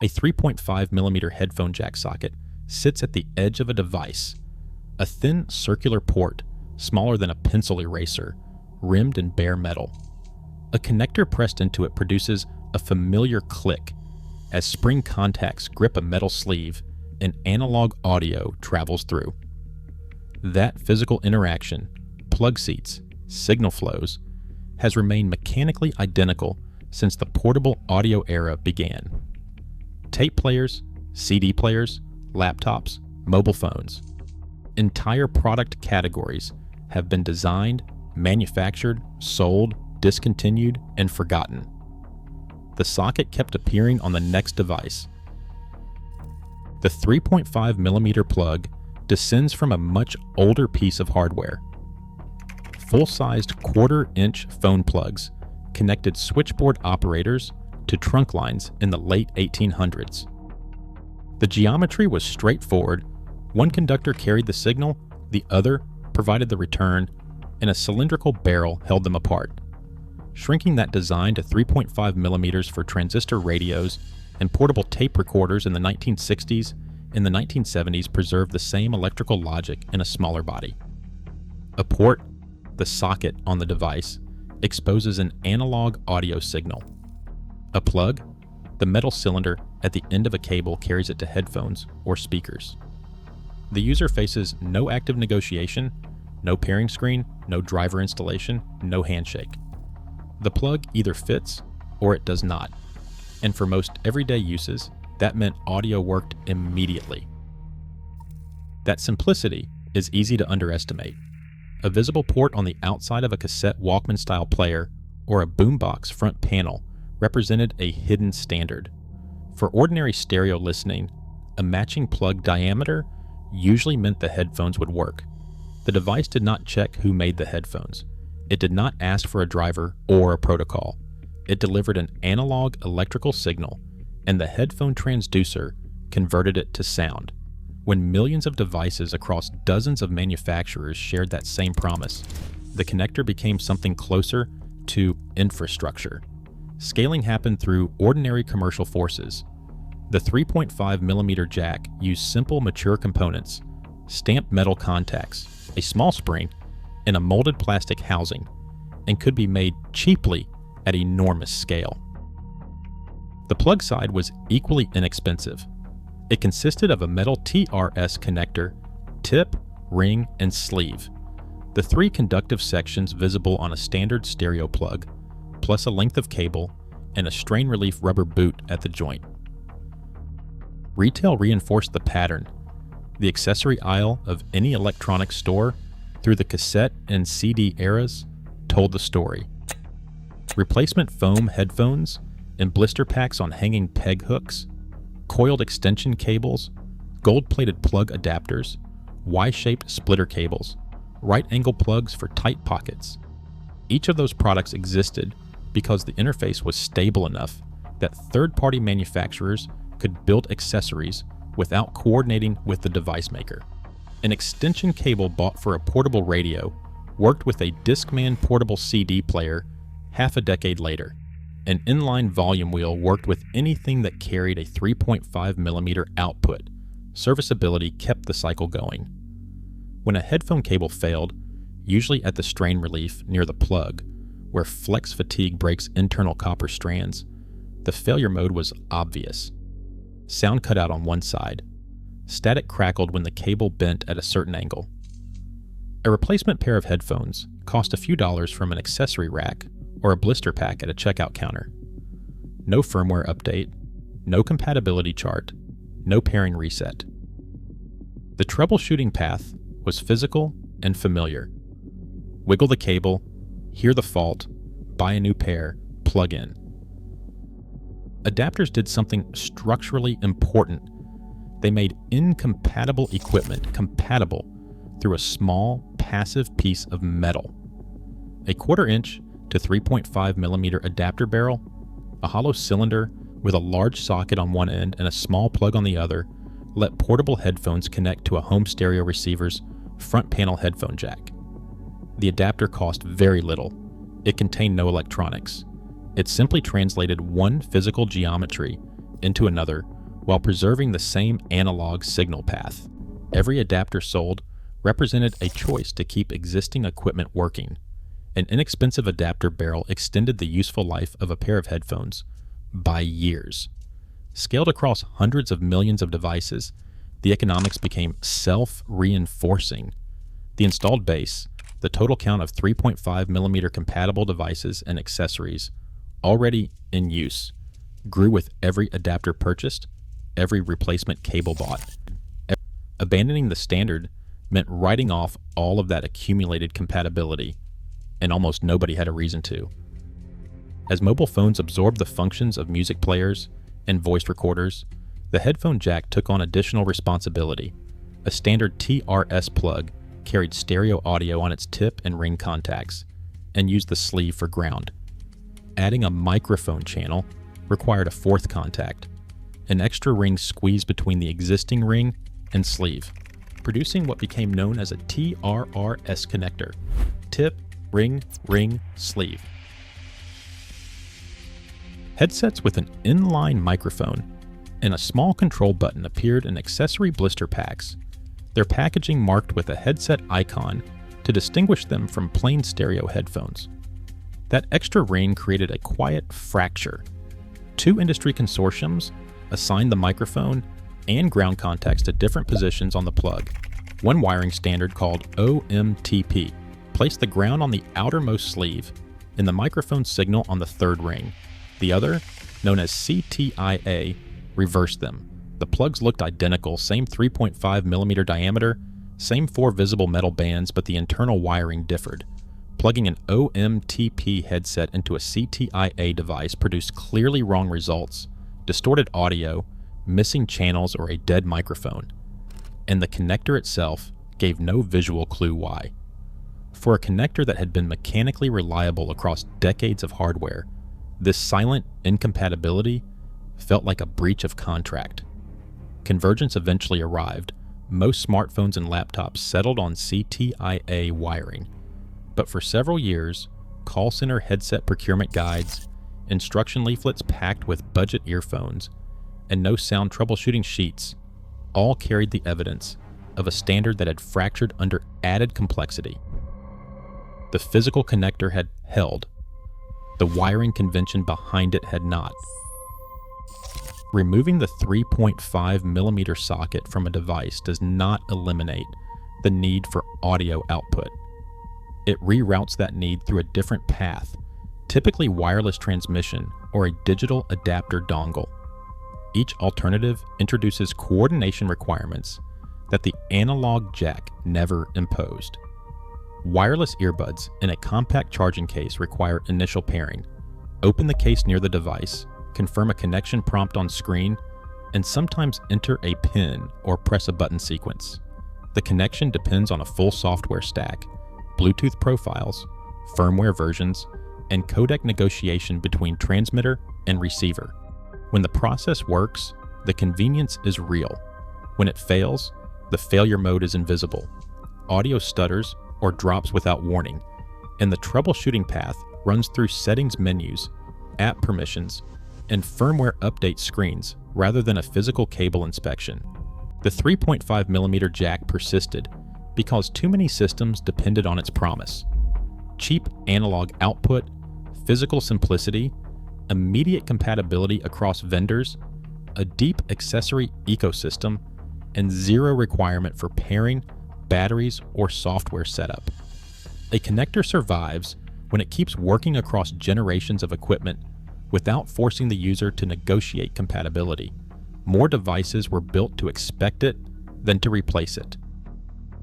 A 3.5mm headphone jack socket sits at the edge of a device, a thin circular port smaller than a pencil eraser, rimmed in bare metal. A connector pressed into it produces a familiar click as spring contacts grip a metal sleeve and analog audio travels through. That physical interaction, plug seats, signal flows, has remained mechanically identical since the portable audio era began. Tape players, CD players, laptops, mobile phones. Entire product categories have been designed, manufactured, sold, discontinued, and forgotten. The socket kept appearing on the next device. The 3.5mm plug descends from a much older piece of hardware. Full-sized quarter-inch phone plugs connected switchboard operators to trunk lines in the late 1800s. The geometry was straightforward. One conductor carried the signal, the other provided the return, and a cylindrical barrel held them apart. Shrinking that design to 3.5mm for transistor radios and portable tape recorders in the 1960s and the 1970s preserved the same electrical logic in a smaller body. A port, the socket on the device, exposes an analog audio signal. A plug, the metal cylinder at the end of a cable carries it to headphones or speakers. The user faces no active negotiation, no pairing screen, no driver installation, no handshake. The plug either fits or it does not, and for most everyday uses, that meant audio worked immediately. That simplicity is easy to underestimate. A visible port on the outside of a cassette Walkman-style player or a boombox front panel represented a hidden standard. For ordinary stereo listening, a matching plug diameter usually meant the headphones would work. The device did not check who made the headphones. It did not ask for a driver or a protocol. It delivered an analog electrical signal, and the headphone transducer converted it to sound. When millions of devices across dozens of manufacturers shared that same promise, the connector became something closer to infrastructure. Scaling happened through ordinary commercial forces. The 3.5mm jack used simple, mature components, stamped metal contacts, a small spring, and a molded plastic housing, and could be made cheaply at enormous scale. The plug side was equally inexpensive. It consisted of a metal TRS connector, tip, ring, and sleeve. The three conductive sections visible on a standard stereo plug, plus a length of cable, and a strain relief rubber boot at the joint. Retail reinforced the pattern. The accessory aisle of any electronics store through the cassette and CD eras told the story. Replacement foam headphones and blister packs on hanging peg hooks, coiled extension cables, gold-plated plug adapters, Y-shaped splitter cables, right-angle plugs for tight pockets. Each of those products existed because the interface was stable enough that third-party manufacturers could build accessories without coordinating with the device maker. An extension cable bought for a portable radio worked with a Discman portable CD player half a decade later. An inline volume wheel worked with anything that carried a 3.5mm output. Serviceability kept the cycle going. When a headphone cable failed, usually at the strain relief near the plug, where flex fatigue breaks internal copper strands, the failure mode was obvious. Sound cut out on one side. Static crackled when the cable bent at a certain angle. A replacement pair of headphones cost a few dollars from an accessory rack or a blister pack at a checkout counter. No firmware update, no compatibility chart, no pairing reset. The troubleshooting path was physical and familiar. Wiggle the cable, hear the fault, buy a new pair, plug in. Adapters did something structurally important. They made incompatible equipment compatible through a small, passive piece of metal. A 1/4 inch to 3.5mm adapter barrel, a hollow cylinder with a large socket on one end and a small plug on the other, let portable headphones connect to a home stereo receiver's front panel headphone jack. The adapter cost very little. It contained no electronics. It simply translated one physical geometry into another while preserving the same analog signal path. Every adapter sold represented a choice to keep existing equipment working. An inexpensive adapter barrel extended the useful life of a pair of headphones by years. Scaled across hundreds of millions of devices, the economics became self-reinforcing. The installed base, the total count of 3.5mm compatible devices and accessories already in use, grew with every adapter purchased, every replacement cable bought. Abandoning the standard meant writing off all of that accumulated compatibility, and almost nobody had a reason to. As mobile phones absorbed the functions of music players and voice recorders, the headphone jack took on additional responsibility. A standard TRS plug carried stereo audio on its tip and ring contacts, and used the sleeve for ground. Adding a microphone channel required a fourth contact, an extra ring squeezed between the existing ring and sleeve, producing what became known as a TRRS connector: tip, ring, ring, sleeve. Headsets with an inline microphone and a small control button appeared in accessory blister packs, their packaging marked with a headset icon to distinguish them from plain stereo headphones. That extra ring created a quiet fracture. Two industry consortiums assigned the microphone and ground contacts to different positions on the plug. One wiring standard called OMTP placed the ground on the outermost sleeve and the microphone signal on the third ring. The other, known as CTIA, reversed them. The plugs looked identical, same 3.5mm diameter, same 4 visible metal bands, but the internal wiring differed. Plugging an OMTP headset into a CTIA device produced clearly wrong results, distorted audio, missing channels, or a dead microphone. And the connector itself gave no visual clue why. For a connector that had been mechanically reliable across decades of hardware, this silent incompatibility felt like a breach of contract. Convergence eventually arrived. Most smartphones and laptops settled on CTIA wiring. But for several years, call center headset procurement guides, instruction leaflets packed with budget earphones, and no sound troubleshooting sheets all carried the evidence of a standard that had fractured under added complexity. The physical connector had held. The wiring convention behind it had not. Removing the 3.5mm socket from a device does not eliminate the need for audio output. It reroutes that need through a different path, typically wireless transmission or a digital adapter dongle. Each alternative introduces coordination requirements that the analog jack never imposed. Wireless earbuds in a compact charging case require initial pairing. Open the case near the device, confirm a connection prompt on screen, and sometimes enter a PIN or press a button sequence. The connection depends on a full software stack, Bluetooth profiles, firmware versions, and codec negotiation between transmitter and receiver. When the process works, the convenience is real. When it fails, the failure mode is invisible. Audio stutters or drops without warning, and the troubleshooting path runs through settings menus, app permissions, and firmware update screens rather than a physical cable inspection. The 3.5mm jack persisted because too many systems depended on its promise. Cheap analog output, physical simplicity, immediate compatibility across vendors, a deep accessory ecosystem, and zero requirement for pairing, batteries, or software setup. A connector survives when it keeps working across generations of equipment without forcing the user to negotiate compatibility. More devices were built to expect it than to replace it.